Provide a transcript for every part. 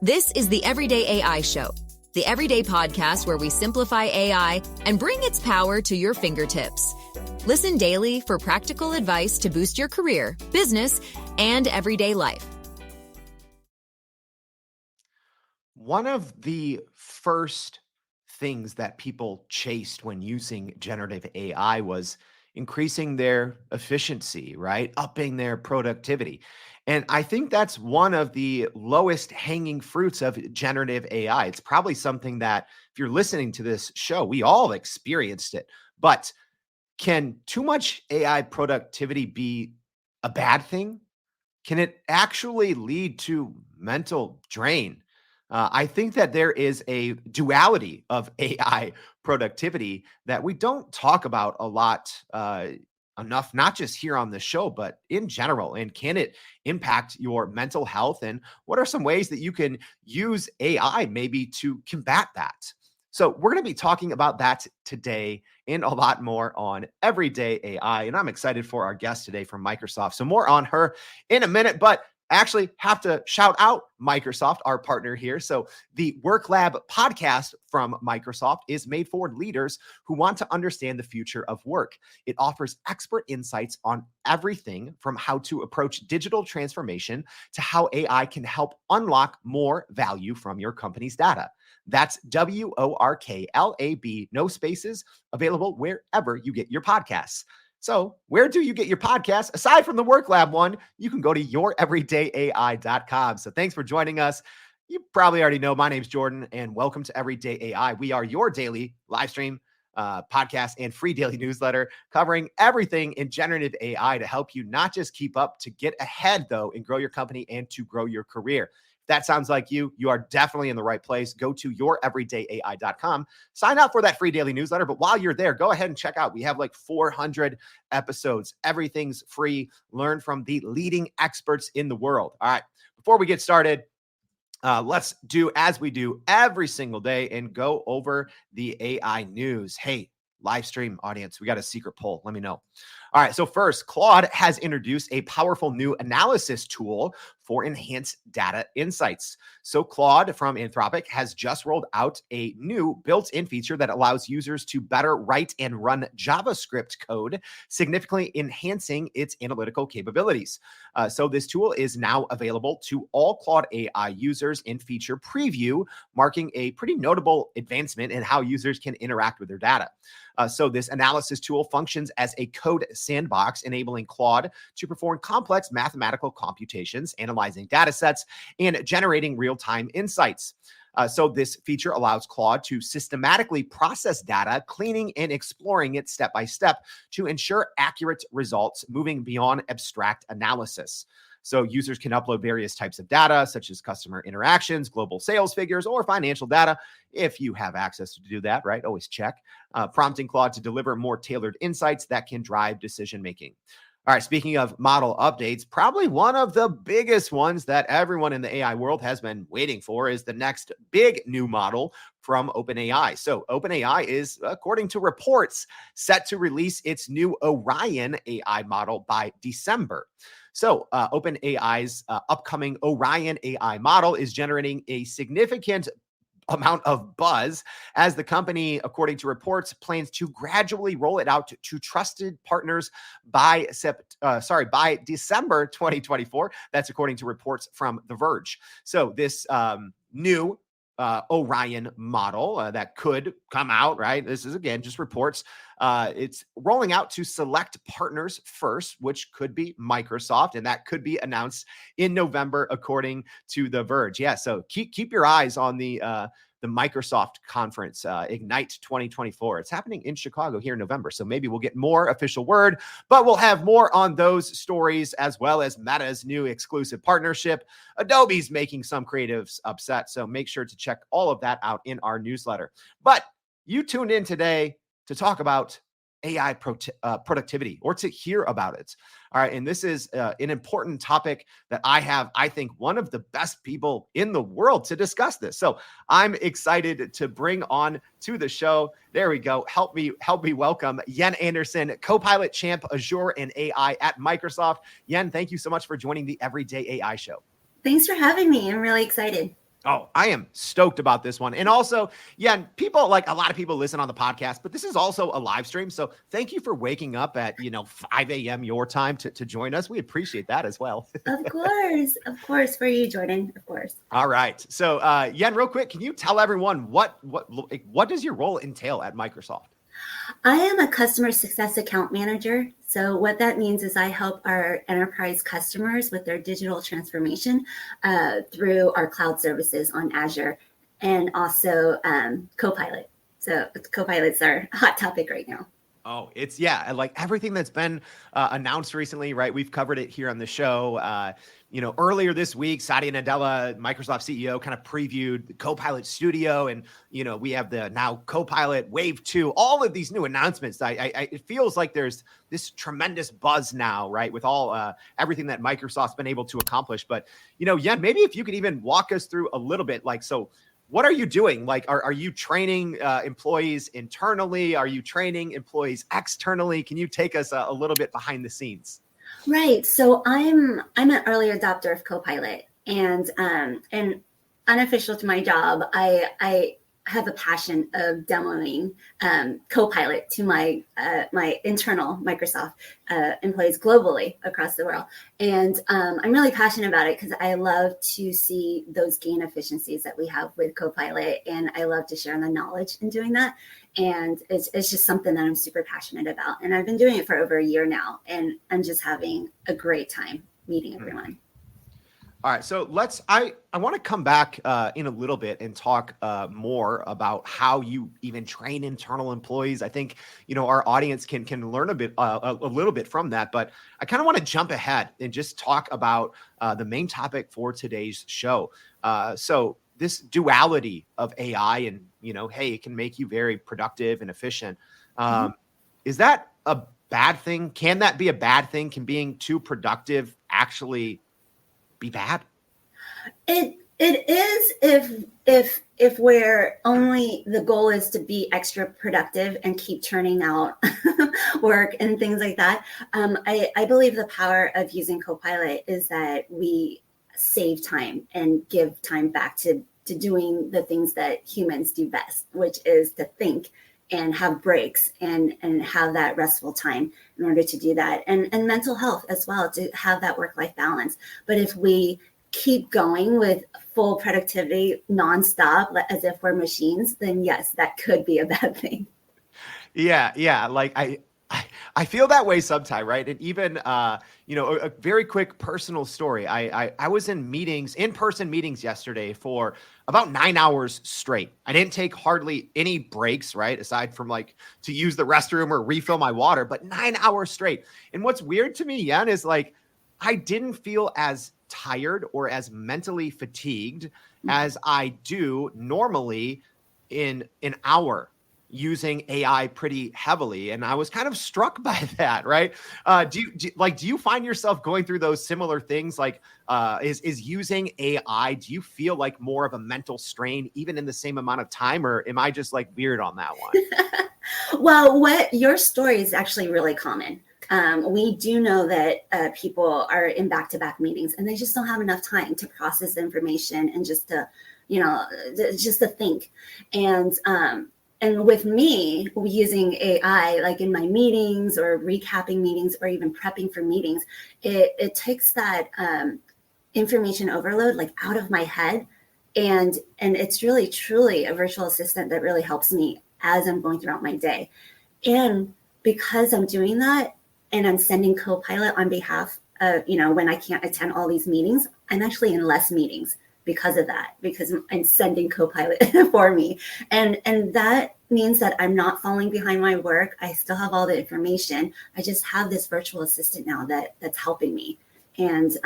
This is the Everyday AI Show, the everyday podcast where we simplify AI and bring its power to your fingertips. Listen daily for practical advice to boost your career, business, and everyday life. One of the first things that people chased when using generative AI was increasing their efficiency, right? Upping their productivity. And I think that's one of the lowest hanging fruits of generative AI. It's probably something that if you're listening to this show, we all experienced it. But can too much AI productivity be a bad thing? Can it actually lead to mental drain? I think that there is a duality of AI productivity that we don't talk about a lot enough, not just here on the show, but in general. And can it impact your mental health? And what are some ways that you can use AI maybe to combat that? So we're going to be talking about that today and a lot more on Everyday AI. And I'm excited for our guest today from Microsoft. So more on her in a minute, but actually have to shout out Microsoft, our partner here. So the WorkLab podcast from Microsoft is made for leaders who want to understand the future of work. It offers expert insights on everything from how to approach digital transformation to how AI can help unlock more value from your company's data. That's WORKLAB, no spaces, available wherever you get your podcasts. So where do you get your podcast? Aside from the WorkLab one, you can go to youreverydayai.com. So thanks for joining us. You probably already know my name's Jordan, and welcome to Everyday AI. We are your daily live stream, podcast, and free daily newsletter covering everything in generative AI to help you not just keep up, to get ahead, though, and grow your company and to grow your career. If that sounds like you are definitely in the right place. Go to youreverydayai.com, sign up for that free daily newsletter. But while you're there, go ahead and check out. We have like 400 episodes. Everything's free. Learn from the leading experts in the world. All right. Before we get started, let's do as we do every single day and go over the AI news. Hey, live stream audience, we got a secret poll. Let me know. All right. So first, Claude has introduced a powerful new analysis tool for enhanced data insights. So Claude from Anthropic has just rolled out a new built-in feature that allows users to better write and run JavaScript code, significantly enhancing its analytical capabilities. So this tool is now available to all Claude AI users in feature preview, marking a pretty notable advancement in how users can interact with their data. So this analysis tool functions as a code sandbox, enabling Claude to perform complex mathematical computations, analyzing data sets, and generating real-time insights. So this feature allows Claude to systematically process data, cleaning and exploring it step by step to ensure accurate results, moving beyond abstract analysis. So users can upload various types of data, such as customer interactions, global sales figures, or financial data, if you have access to do that, right? Always check, prompting Claude to deliver more tailored insights that can drive decision-making. All right, speaking of model updates, probably one of the biggest ones that everyone in the AI world has been waiting for is the next big new model from OpenAI. So OpenAI is, according to reports, set to release its new Orion AI model by December. So OpenAI's upcoming Orion AI model is generating a significant amount of buzz as the company, according to reports, plans to gradually roll it out to trusted partners by December 2024. That's according to reports from The Verge. So this new Orion model that could come out, right? This is, again, just reports. It's rolling out to select partners first, which could be Microsoft, and that could be announced in November, according to The Verge. Yeah, so keep your eyes on the Microsoft conference, Ignite 2024. It's happening in Chicago here in November, so maybe we'll get more official word, but we'll have more on those stories, as well as Meta's new exclusive partnership. Adobe's making some creatives upset, so make sure to check all of that out in our newsletter. But you tuned in today to talk about AI productivity, or to hear about it. All right. And this is an important topic that I think, one of the best people in the world to discuss this. So I'm excited to bring on to the show. There we go. Help me welcome Yen Anderson, Copilot Champ, Azure and AI at Microsoft. Yen, thank you so much for joining the Everyday AI Show. Thanks for having me. I'm really excited. Oh, I am stoked about this one. And also, yeah, people like a lot of people listen on the podcast, but this is also a live stream. So thank you for waking up at, 5 a.m. your time to join us. We appreciate that as well. Of course, for you, Jordan, of course. All right. So, Yen, real quick, can you tell everyone what does your role entail at Microsoft? I am a customer success account manager. So what that means is I help our enterprise customers with their digital transformation through our cloud services on Azure and also Copilot. So Copilot's our hot topic right now. Oh, it's like everything that's been announced recently, right? We've covered it here on the show. Earlier this week, Satya Nadella, Microsoft CEO, kind of previewed the Copilot Studio, and we have the now Copilot Wave 2. All of these new announcements. It feels like there's this tremendous buzz now, right, with all everything that Microsoft's been able to accomplish. But Yen, maybe if you could even walk us through a little bit, what are you doing? Like, are you training employees internally? Are you training employees externally? Can you take us a little bit behind the scenes? Right. So I'm an early adopter of Copilot, and unofficial to my job, I have a passion of demoing Copilot to my internal Microsoft employees globally across the world. And I'm really passionate about it because I love to see those gain efficiencies that we have with Copilot, and I love to share the knowledge in doing that. And it's just something that I'm super passionate about. And I've been doing it for over a year now, and I'm just having a great time meeting everyone. All right, so I want to come back in a little bit and talk more about how you even train internal employees. I think our audience can learn a little bit from that. But I kind of want to jump ahead and just talk about the main topic for today's show. So this duality of AI, and hey, it can make you very productive and efficient. Is that a bad thing? Can that be a bad thing? Can being too productive actually be bad? It is if we're only the goal is to be extra productive and keep churning out work and things like that. I believe the power of using Copilot is that we save time and give time back to doing the things that humans do best, which is to think and have breaks and have that restful time in order to do that. And mental health as well, to have that work-life balance. But if we keep going with full productivity nonstop, as if we're machines, then yes, that could be a bad thing. Yeah. Like I feel that way sometimes, right? And even, a very quick personal story. I was in-person meetings yesterday for about 9 hours straight. I didn't take hardly any breaks, right? Aside from to use the restroom or refill my water, but 9 hours straight. And what's weird to me, Yen, is I didn't feel as tired or as mentally fatigued as I do normally in an hour using AI pretty heavily. And I was kind of struck by that, right? Do you find yourself going through those similar things? Is using AI, do you feel like more of a mental strain even in the same amount of time, or am I just weird on that one? Well, what your story is actually really common. We do know that people are in back-to-back meetings and they just don't have enough time to process information and just to think. And with me using AI, in my meetings or recapping meetings or even prepping for meetings, it takes that information overload out of my head. And it's really, truly a virtual assistant that really helps me as I'm going throughout my day. And because I'm doing that and I'm sending Copilot on behalf of, when I can't attend all these meetings, I'm actually in less meetings because of that, because I'm sending Copilot for me. And that means that I'm not falling behind my work. I still have all the information. I just have this virtual assistant now that's helping me. And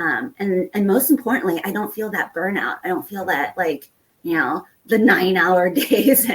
most importantly, I don't feel that burnout. I don't feel that the 9-hour days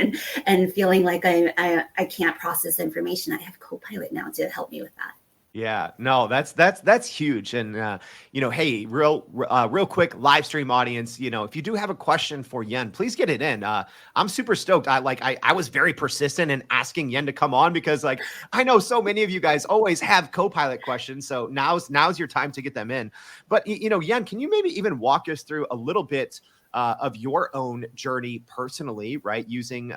and feeling like I can't process information. I have Copilot now to help me with that. Yeah, no, that's huge. And, hey, real quick live stream audience, if you do have a question for Yen, please get it in. I'm super stoked. I was very persistent in asking Yen to come on because I know so many of you guys always have Copilot questions. So now's your time to get them in. But, Yen, can you maybe even walk us through a little bit of your own journey personally, right? Using,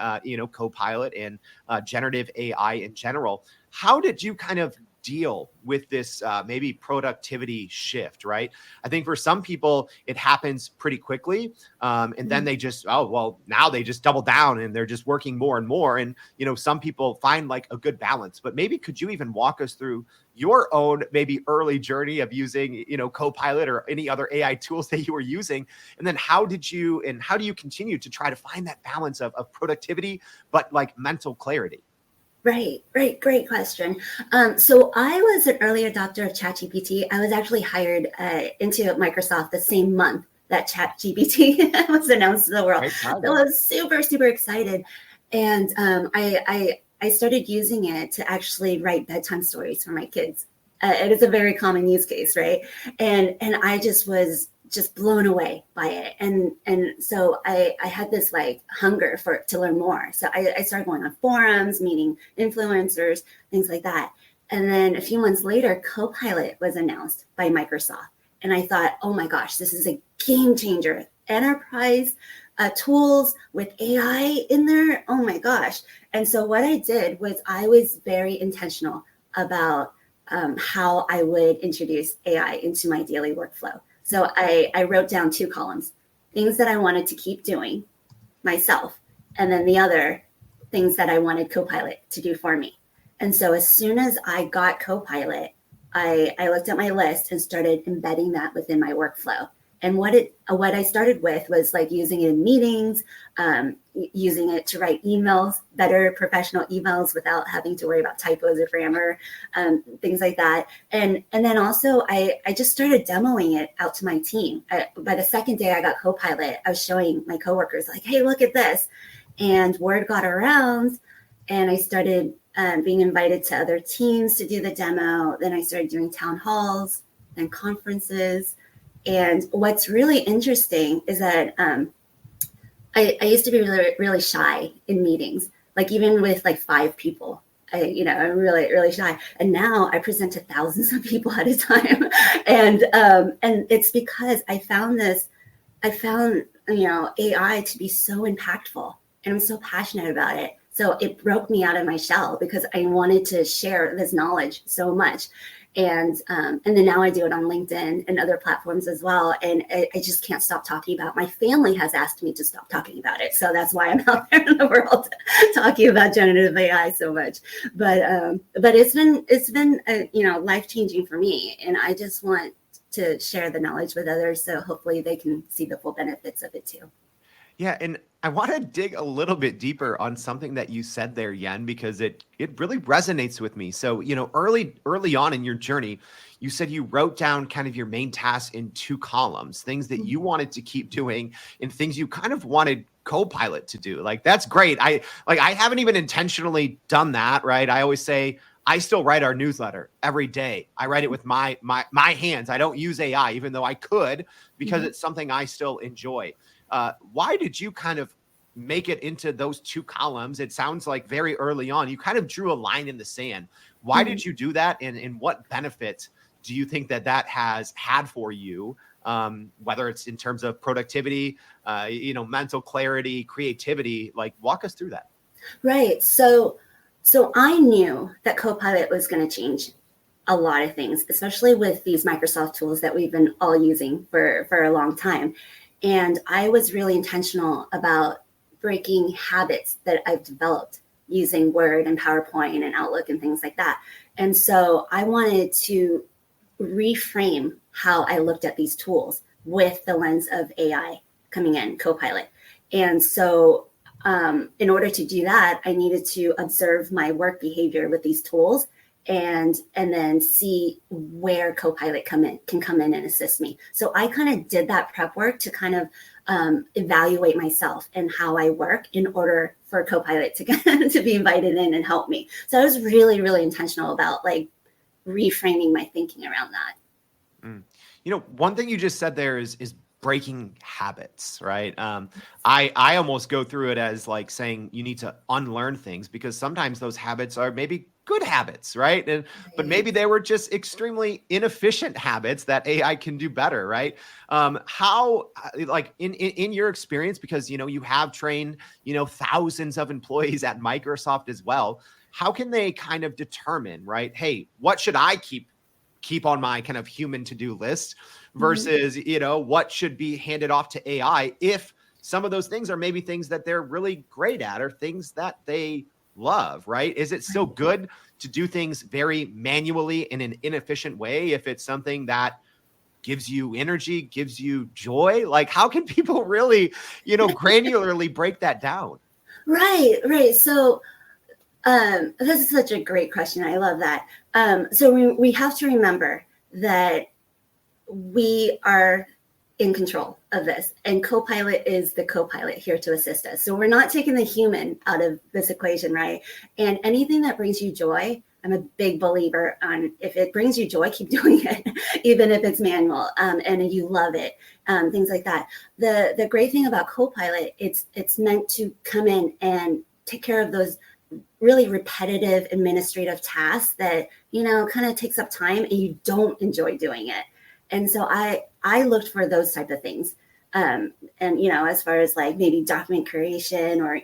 Copilot and generative AI in general. How did you kind of deal with this maybe productivity shift, right? I think for some people, it happens pretty quickly. And then they just, oh, well, now they just double down and they're just working more and more. And, some people find like a good balance. But maybe could you even walk us through your own maybe early journey of using, Copilot or any other AI tools that you were using? And then how do you continue to try to find that balance of productivity, but like mental clarity? Right. Great question. So I was an early adopter of ChatGPT. I was actually hired into Microsoft the same month that ChatGPT was announced to the world. I was super, super excited. And I started using it to actually write bedtime stories for my kids. It is a very common use case, right? And I just was blown away by it. And so I had this like hunger to learn more. So I started going on forums, meeting influencers, things like that. And then a few months later, Copilot was announced by Microsoft. And I thought, oh my gosh, this is a game changer. Enterprise tools with AI in there. Oh my gosh. And so what I did was I was very intentional about how I would introduce AI into my daily workflow. So I wrote down 2 columns, things that I wanted to keep doing myself, and then the other things that I wanted Copilot to do for me. And so as soon as I got Copilot, I looked at my list and started embedding that within my workflow. And what I started with was like using it in meetings, using it to write emails, better professional emails without having to worry about typos or grammar, things like that. And then also I just started demoing it out to my team. By the second day I got Copilot, I was showing my coworkers like, hey, look at this. And word got around and I started being invited to other teams to do the demo. Then I started doing town halls and conferences. And what's really interesting is that I used to be really, really shy in meetings, like even with like 5 people. I'm really, really shy. And now I present to thousands of people at a time. And it's because I found AI to be so impactful and I'm so passionate about it. So it broke me out of my shell because I wanted to share this knowledge so much. And then now I do it on LinkedIn and other platforms as well. And I just can't stop talking about it. My family has asked me to stop talking about it. So that's why I'm out there in the world talking about generative AI so much. But it's been life-changing for me. And I just want to share the knowledge with others. So hopefully they can see the full benefits of it too. Yeah, and I want to dig a little bit deeper on something that you said there, Yen, because it really resonates with me. So, early on in your journey, you said you wrote down kind of your main tasks in 2 columns, things that you wanted to keep doing and things you kind of wanted Copilot to do. Like, that's great. I haven't even intentionally done that, right? I always say I still write our newsletter every day. I write it with my hands. I don't use AI, even though I could, because it's something I still enjoy. Why did you kind of make it into those 2 columns? It sounds like very early on, you kind of drew a line in the sand. Why did you do that? And what benefits do you think that has had for you? Whether it's in terms of productivity, mental clarity, creativity, like walk us through that. Right. So I knew that Copilot was going to change a lot of things, especially with these Microsoft tools that we've been all using for a long time. And I was really intentional about breaking habits that I've developed using Word and PowerPoint and Outlook and things like that. And so I wanted to reframe how I looked at these tools with the lens of AI coming in, Copilot. And so in order to do that, I needed to observe my work behavior with these tools and then see where Copilot can come in and assist me. So I kind of did that prep work to kind of evaluate myself and how I work in order for Copilot to be invited in and help me. So I was really, really intentional about like reframing my thinking around that. One thing you just said there is breaking habits, right? I almost go through it as like saying you need to unlearn things, because sometimes those habits are maybe good habits, right? But maybe they were just extremely inefficient habits that AI can do better, right? How, like in your experience, because you have trained thousands of employees at Microsoft as well. How can they kind of determine, right? Hey, what should I keep on my kind of human to-do list versus, what should be handed off to AI, if some of those things are maybe things that they're really great at or things that they love, right? Is it still good to do things very manually in an inefficient way if it's something that gives you energy, gives you joy? Like, how can people really, granularly break that down? Right. So this is such a great question. I love that. So we have to remember that we are in control of this, and Copilot is the Copilot here to assist us. So we're not taking the human out of this equation, right? And anything that brings you joy, I'm a big believer on, if it brings you joy, keep doing it, even if it's manual, and you love it, things like that. The great thing about Copilot, it's meant to come in and take care of those really repetitive administrative tasks that, kind of takes up time and you don't enjoy doing it. And so I looked for those type of things. And, as far as like maybe document creation or,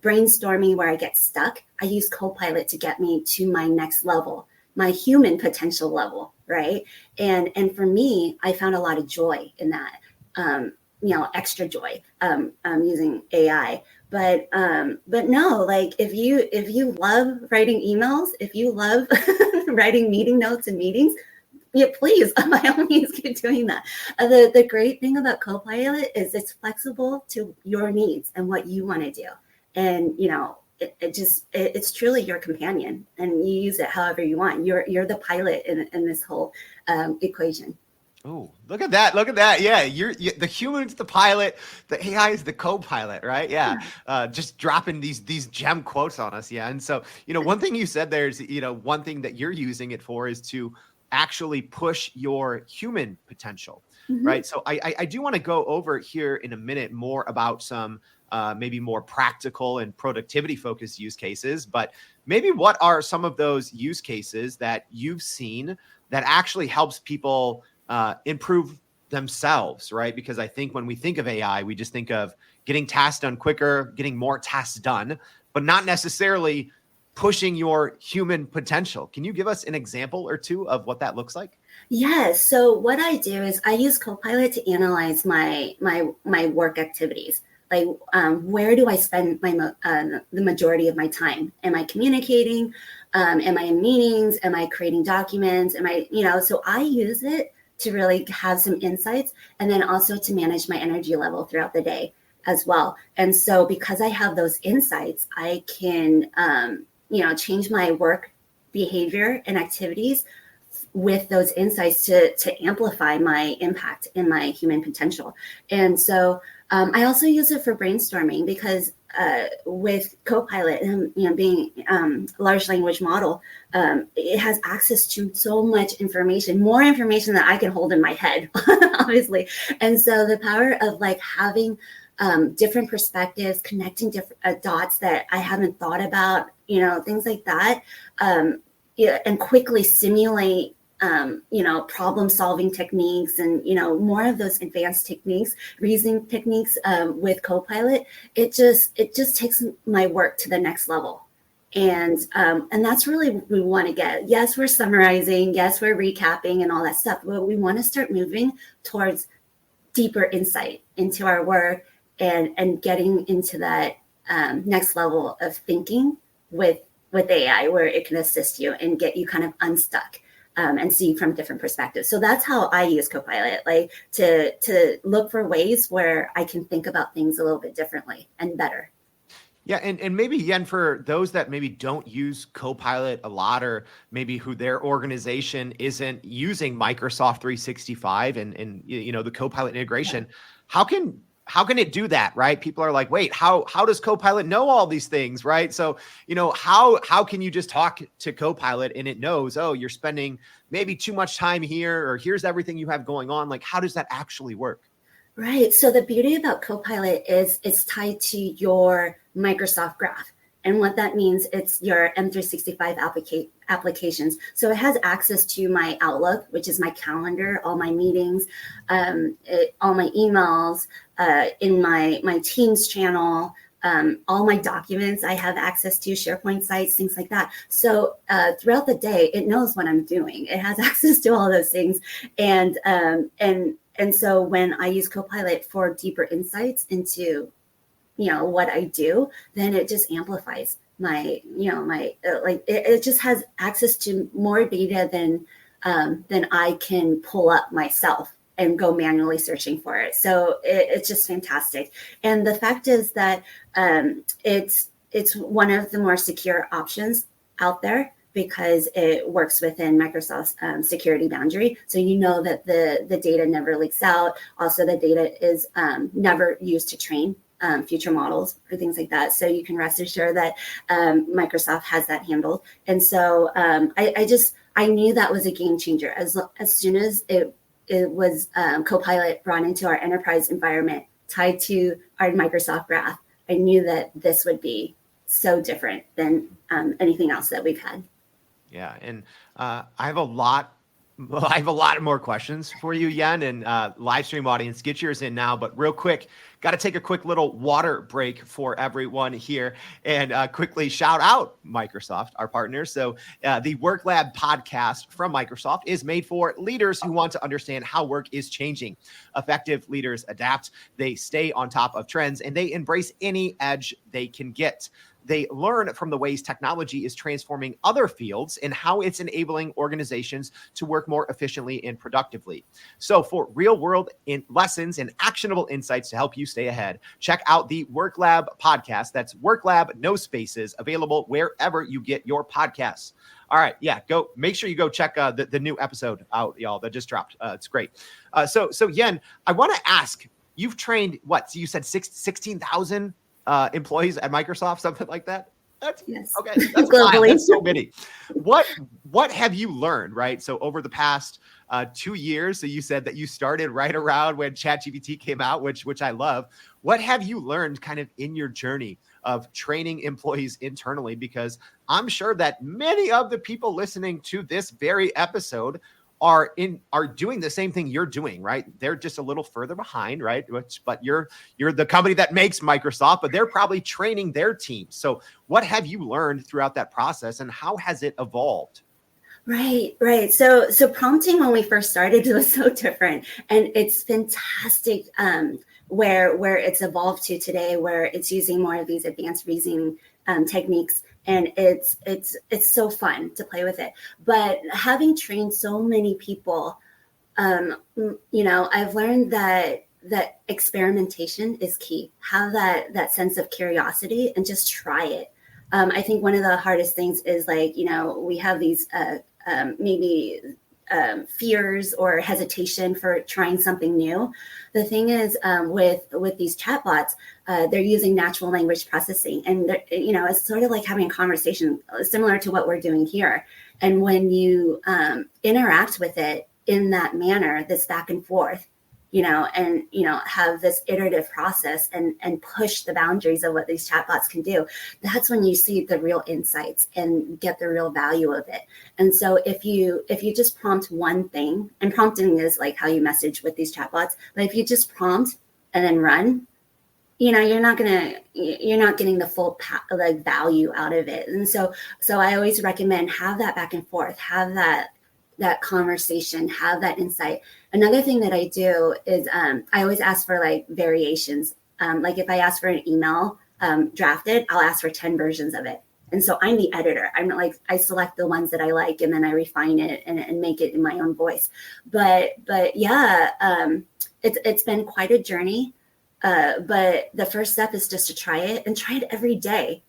brainstorming where I get stuck, I use Copilot to get me to my next level, my human potential level, right? And for me, I found a lot of joy in that, extra joy using AI. But no, like if you love writing emails, if you love writing meeting notes and meetings, yeah, please, by all means, keep doing that. The great thing about Copilot is it's flexible to your needs and what you want to do. And, it's truly your companion, and you use it however you want. You're the pilot in this whole equation. Oh, look at that. Look at that. Yeah. You're the human's the pilot. The AI is the co-pilot, right? Yeah. Just dropping these gem quotes on us. Yeah. And so, one thing you said there is, one thing that you're using it for is to actually push your human potential, right? So I do want to go over here in a minute more about some maybe more practical and productivity focused use cases, but maybe what are some of those use cases that you've seen that actually helps people improve themselves, right? Because I think when we think of AI, we just think of getting tasks done quicker, getting more tasks done, but not necessarily pushing your human potential. Can you give us an example or two of what that looks like? Yes. So what I do is I use Copilot to analyze my work activities. Like, where do I spend the majority of my time? Am I communicating? Am I in meetings? Am I creating documents? So I use it to really have some insights, and then also to manage my energy level throughout the day as well. And so because I have those insights, I can, change my work behavior and activities with those insights to amplify my impact in my human potential. And so I also use it for brainstorming, because with Copilot, being large language model, it has access to so much information, more information that I can hold in my head, obviously. And so the power of like having different perspectives, connecting different dots that I haven't thought about, things like that, and quickly simulate problem solving techniques and, more of those advanced techniques, reasoning techniques with Copilot, it just takes my work to the next level. And that's really what we want to get. Yes, we're summarizing. Yes, we're recapping and all that stuff, but we want to start moving towards deeper insight into our work and getting into that next level of thinking with AI, where it can assist you and get you kind of unstuck. And see from different perspectives. So that's how I use Copilot, like to look for ways where I can think about things a little bit differently and better. Yeah, and maybe, Yen, for those that maybe don't use Copilot a lot, or maybe who their organization isn't using Microsoft 365 and the Copilot integration, how can it do that, right? People are like, wait, how does Copilot know all these things, right? So, how can you just talk to Copilot and it knows, oh, you're spending maybe too much time here, or here's everything you have going on? Like, how does that actually work? Right. So the beauty about Copilot is it's tied to your Microsoft Graph. And what that means, it's your M365 applications. So it has access to my Outlook, which is my calendar, all my meetings, all my emails, in my Teams channel, all my documents I have access to, SharePoint sites, things like that. So throughout the day, it knows what I'm doing. It has access to all those things. And so when I use Copilot for deeper insights into, what I do, then it just amplifies it just has access to more data than I can pull up myself and go manually searching for it. So it's just fantastic. And the fact is that it's one of the more secure options out there, because it works within Microsoft's security boundary. So that the data never leaks out. Also, the data is never used to train future models or things like that. So you can rest assured that Microsoft has that handled. And so I knew that was a game changer. As soon as it was Copilot brought into our enterprise environment tied to our Microsoft Graph, I knew that this would be so different than anything else that we've had. Yeah, and I have a lot more questions for you, Yen, and live stream audience. Get yours in now, but real quick, got to take a quick little water break for everyone here, and quickly shout out Microsoft, our partner. So the WorkLab podcast from Microsoft is made for leaders who want to understand how work is changing. Effective leaders adapt, they stay on top of trends, and they embrace any edge they can get. They learn from the ways technology is transforming other fields and how it's enabling organizations to work more efficiently and productively. So for real world lessons and actionable insights to help you stay ahead, check out the WorkLab podcast. That's WorkLab, no spaces, available wherever you get your podcasts. All right. Yeah. Go make sure you go check the new episode out, y'all, that just dropped. It's great. So Yen, I want to ask, you've trained what? So you said 16,000 employees at Microsoft, something like that. That's yes. Okay. That's wild. That's so many. What have you learned, right? So over the past 2 years, so you said that you started right around when ChatGPT came out, which I love. What have you learned kind of in your journey of training employees internally? Because I'm sure that many of the people listening to this very episode are doing the same thing you're doing, right? They're just a little further behind, right? But you're the company that makes Microsoft, but they're probably training their team. So what have you learned throughout that process, and how has it evolved? Right. So prompting when we first started was so different, and it's fantastic where it's evolved to today, where it's using more of these advanced reasoning techniques. And it's so fun to play with it. But having trained so many people, I've learned that experimentation is key. Have that sense of curiosity and just try it. I think one of the hardest things is we have these fears or hesitation for trying something new. The thing is, with these chatbots, they're using natural language processing, and it's sort of like having a conversation similar to what we're doing here. And when you interact with it in that manner, this back and forth, have this iterative process and push the boundaries of what these chatbots can do, that's when you see the real insights and get the real value of it. And so if you just prompt one thing, and prompting is like how you message with these chatbots, but if you just prompt and then run, you're not getting the full value out of it. And so I always recommend have that back and forth, have that conversation, have that insight. Another thing that I do is I always ask for variations. If I ask for an email drafted, I'll ask for 10 versions of it. And so I'm the editor. I select the ones that I like, and then I refine it and make it in my own voice. But yeah, it's been quite a journey. But the first step is just to try it, and try it every day.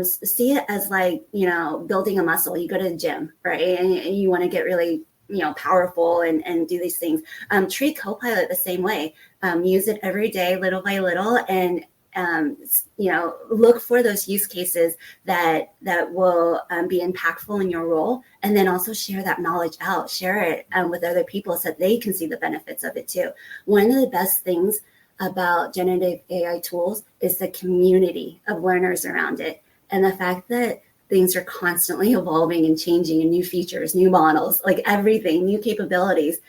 See it as building a muscle. You go to the gym, right? And you want to get really, powerful and do these things. Treat Copilot the same way. Use it every day, little by little, and look for those use cases that will be impactful in your role, and then also share that knowledge out, share it with other people so that they can see the benefits of it too. One of the best things about generative AI tools is the community of learners around it, and the fact that things are constantly evolving and changing, and new features, new models, like everything, new capabilities.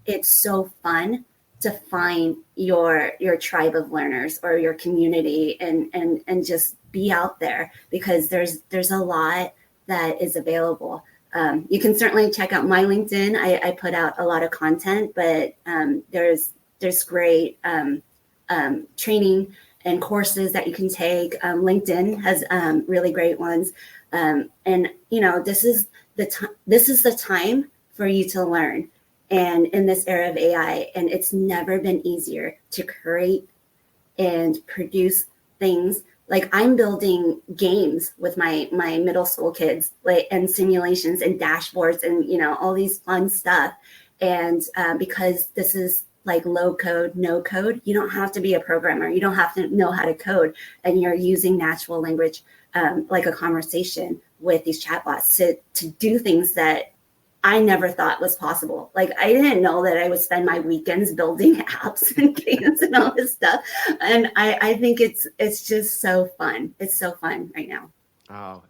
It's so fun to find your tribe of learners or your community and just be out there, because there's a lot that is available. You can certainly check out my LinkedIn. I put out a lot of content, but there's great training and courses that you can take. LinkedIn has really great ones. And this is the time for you to learn. And in this era of AI, and it's never been easier to create and produce things. Like, I'm building games with my middle school kids, like, and simulations and dashboards and all these fun stuff. And because this is like low code, no code, you don't have to be a programmer. You don't have to know how to code, and you're using natural language, like a conversation with these chatbots to do things that I never thought was possible. Like, I didn't know that I would spend my weekends building apps and games and all this stuff. And I think it's just so fun. It's so fun right now. Oh,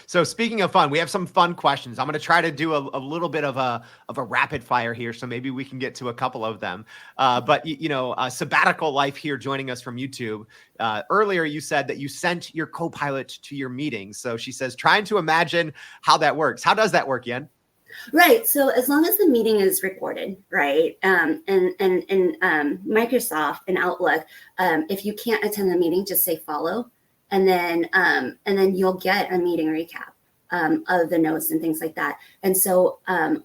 so speaking of fun, we have some fun questions. I'm going to try to do a little bit of a rapid fire here, so maybe we can get to a couple of them. But sabbatical life here, joining us from YouTube. Earlier, you said that you sent your Copilot to your meetings. So she says, trying to imagine how that works. How does that work, Yen? Right. So as long as the meeting is recorded, right, and Microsoft and Outlook, if you can't attend the meeting, just say follow. And then you'll get a meeting recap of the notes and things like that. And so when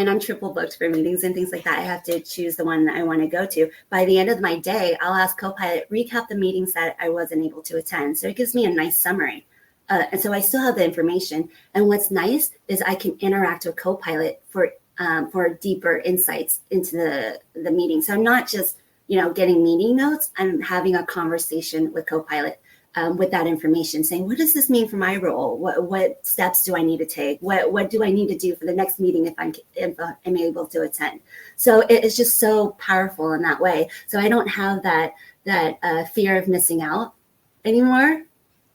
I'm triple booked for meetings and things like that, I have to choose the one that I want to go to. By the end of my day, I'll ask Copilot, recap the meetings that I wasn't able to attend. So it gives me a nice summary. And so I still have the information. And what's nice is I can interact with Copilot for deeper insights into the meeting. So I'm not just getting meeting notes. I'm having a conversation with Copilot with that information, saying, what does this mean for my role? What steps do I need to take? What do I need to do for the next meeting if I'm able to attend? So it's just so powerful in that way. So I don't have that fear of missing out anymore.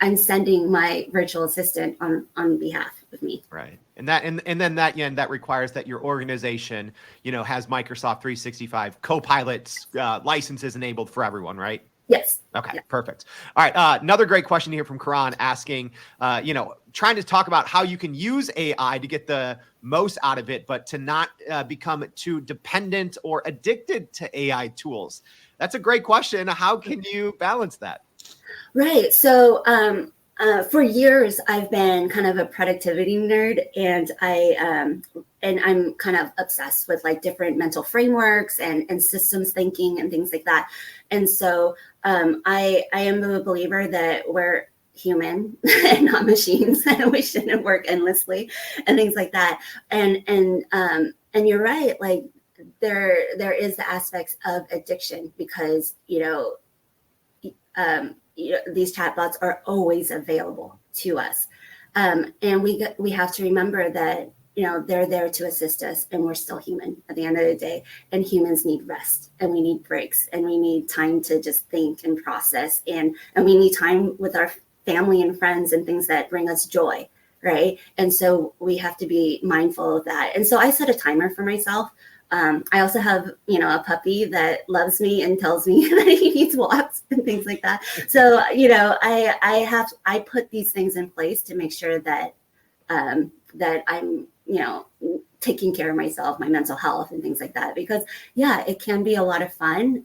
I'm sending my virtual assistant on behalf of me. Right. And then that requires that your organization, has Microsoft 365 Copilot licenses enabled for everyone, right? Yes. Okay, yeah. Perfect. All right. Another great question here from Karan asking, trying to talk about how you can use AI to get the most out of it, but to not become too dependent or addicted to AI tools. That's a great question. How can you balance that? Right. So for years, I've been kind of a productivity nerd, and I'm kind of obsessed with like different mental frameworks and systems thinking and things like that. And so I am a believer that we're human and not machines, and we shouldn't work endlessly and things like that. And you're right. Like there is the aspects of addiction, because these chatbots are always available to us. And we have to remember that, they're there to assist us, and we're still human at the end of the day. And humans need rest, and we need breaks, and we need time to just think and process. And we need time with our family and friends and things that bring us joy. Right. And so we have to be mindful of that. And so I set a timer for myself. I also have, a puppy that loves me and tells me that he needs walks and things like that. So, I put these things in place to make sure that I'm, taking care of myself, my mental health and things like that, because it can be a lot of fun.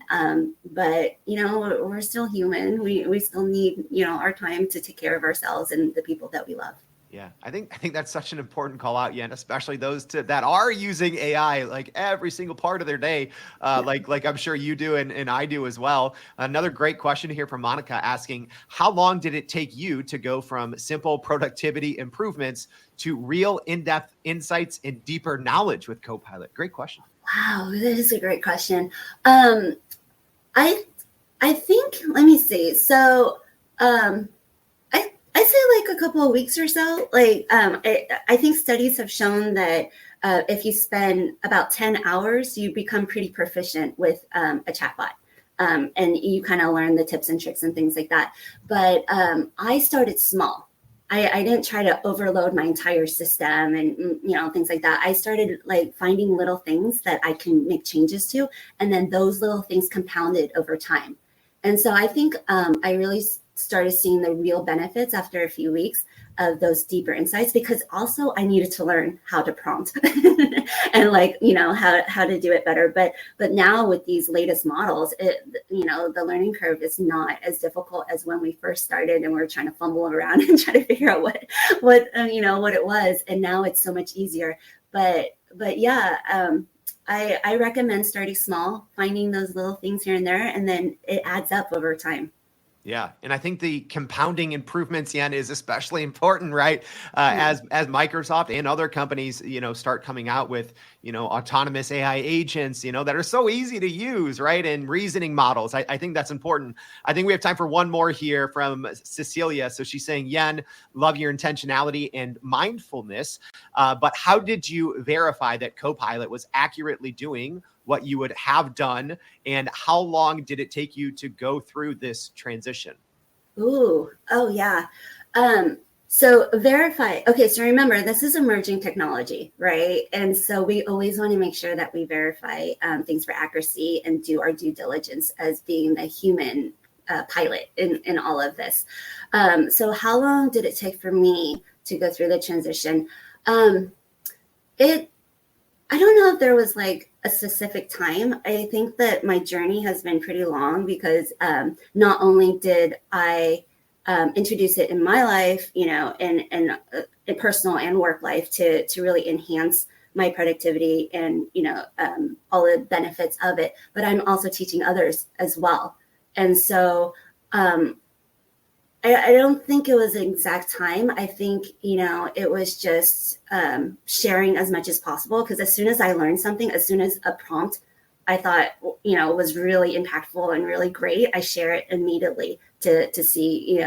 But, we're still human. We still need, our time to take care of ourselves and the people that we love. Yeah, I think that's such an important call out, Yen, especially those that are using AI like every single part of their day, like I'm sure you do and I do as well. Another great question here from Monica asking, how long did it take you to go from simple productivity improvements to real in-depth insights and deeper knowledge with Copilot? Great question. Wow, that is a great question. I think, let me see. So, I say like a couple of weeks or so. I think studies have shown that if you spend about 10 hours, you become pretty proficient with a chatbot. And you kind of learn the tips and tricks and things like that. But I started small. I didn't try to overload my entire system and things like that. I started like finding little things that I can make changes to, and then those little things compounded over time. And so I think I really started seeing the real benefits after a few weeks of those deeper insights, because also I needed to learn how to prompt and how to do it better. But now with these latest models, the learning curve is not as difficult as when we first started and we were trying to fumble around and try to figure out what it was. And now it's so much easier. But yeah, I recommend starting small, finding those little things here and there, and then it adds up over time. Yeah. And I think the compounding improvements, Yen, is especially important, right? As Microsoft and other companies, start coming out with, autonomous AI agents, that are so easy to use, right? And reasoning models. I think that's important. I think we have time for one more here from Cecilia. So she's saying, Yen, love your intentionality and mindfulness. But how did you verify that Copilot was accurately doing what you would have done, and how long did it take you to go through this transition? Oh yeah. So verify. Okay, so remember, this is emerging technology, right? And so we always want to make sure that we verify things for accuracy and do our due diligence as being the human pilot in all of this. So how long did it take for me to go through the transition? I don't know if there was like a specific time. I think that my journey has been pretty long, because not only did I introduce it in my life, in personal and work life to really enhance my productivity and, all the benefits of it, but I'm also teaching others as well. And so I don't think it was an exact time. I think, it was just sharing as much as possible, because as soon as I learned something, as soon as a prompt I thought, was really impactful and really great, I share it immediately to see,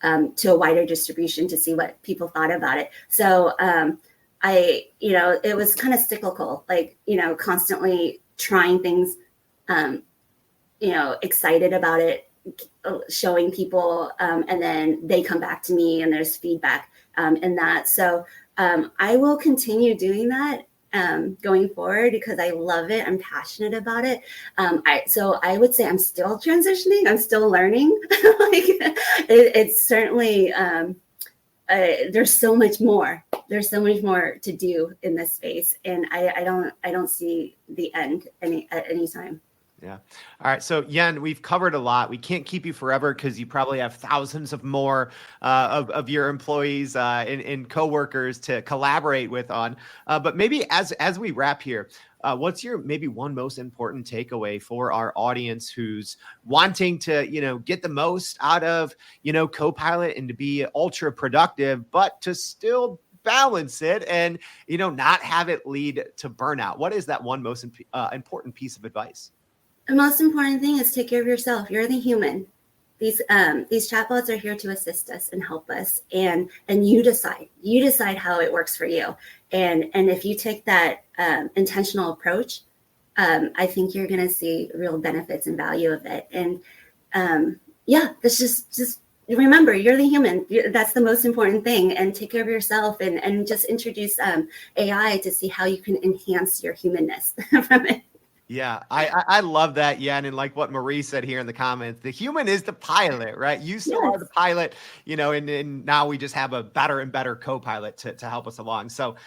to a wider distribution, to see what people thought about it. So it was kind of cyclical, constantly trying things, excited about it, showing people, and then they come back to me and there's feedback in that. So I will continue doing that going forward, because I love it. I'm passionate about it. So I would say I'm still transitioning. I'm still learning. It's certainly, there's so much more. There's so much more to do in this space, and I don't see the end at any time. Yeah. All right. So Yen, we've covered a lot. We can't keep you forever because you probably have thousands of more of your employees and coworkers to collaborate with on. But maybe as we wrap here, what's your maybe one most important takeaway for our audience who's wanting to, get the most out of, Copilot and to be ultra productive, but to still balance it and, not have it lead to burnout? What is that one most important piece of advice? The most important thing is take care of yourself. You're the human. These chatbots are here to assist us and help us, and you decide how it works for you. And if you take that intentional approach, I think you're going to see real benefits and value of it. And that's just remember, you're the human. That's the most important thing. And take care of yourself, and just introduce AI to see how you can enhance your humanness from it. Yeah, I love that, Yen. And like what Marie said here in the comments, the human is the pilot, right? You still are the pilot, and now we just have a better and better co-pilot to help us along. So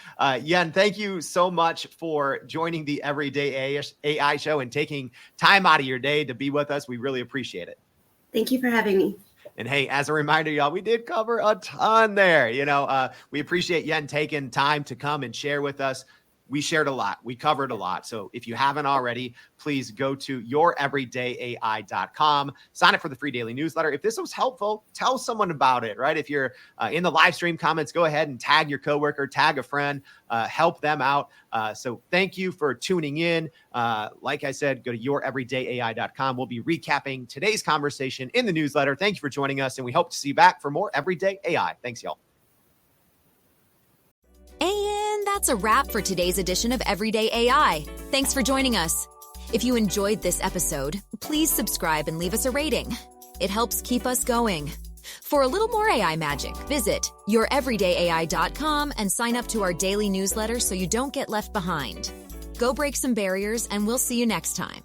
Yen, thank you so much for joining the Everyday AI show and taking time out of your day to be with us. We really appreciate it. Thank you for having me. And hey, as a reminder, y'all, we did cover a ton there. We appreciate Yen taking time to come and share with us. we shared a lot. We covered a lot. So if you haven't already, please go to youreverydayai.com. Sign up for the free daily newsletter. If this was helpful, tell someone about it, right? If you're in the live stream comments, go ahead and tag your coworker, tag a friend, help them out. So thank you for tuning in. Like I said, go to youreverydayai.com. We'll be recapping today's conversation in the newsletter. Thank you for joining us, and we hope to see you back for more Everyday AI. Thanks, y'all. And that's a wrap for today's edition of Everyday AI. Thanks for joining us. If you enjoyed this episode, please subscribe and leave us a rating. It helps keep us going. For a little more AI magic, visit youreverydayai.com and sign up to our daily newsletter so you don't get left behind. Go break some barriers, and we'll see you next time.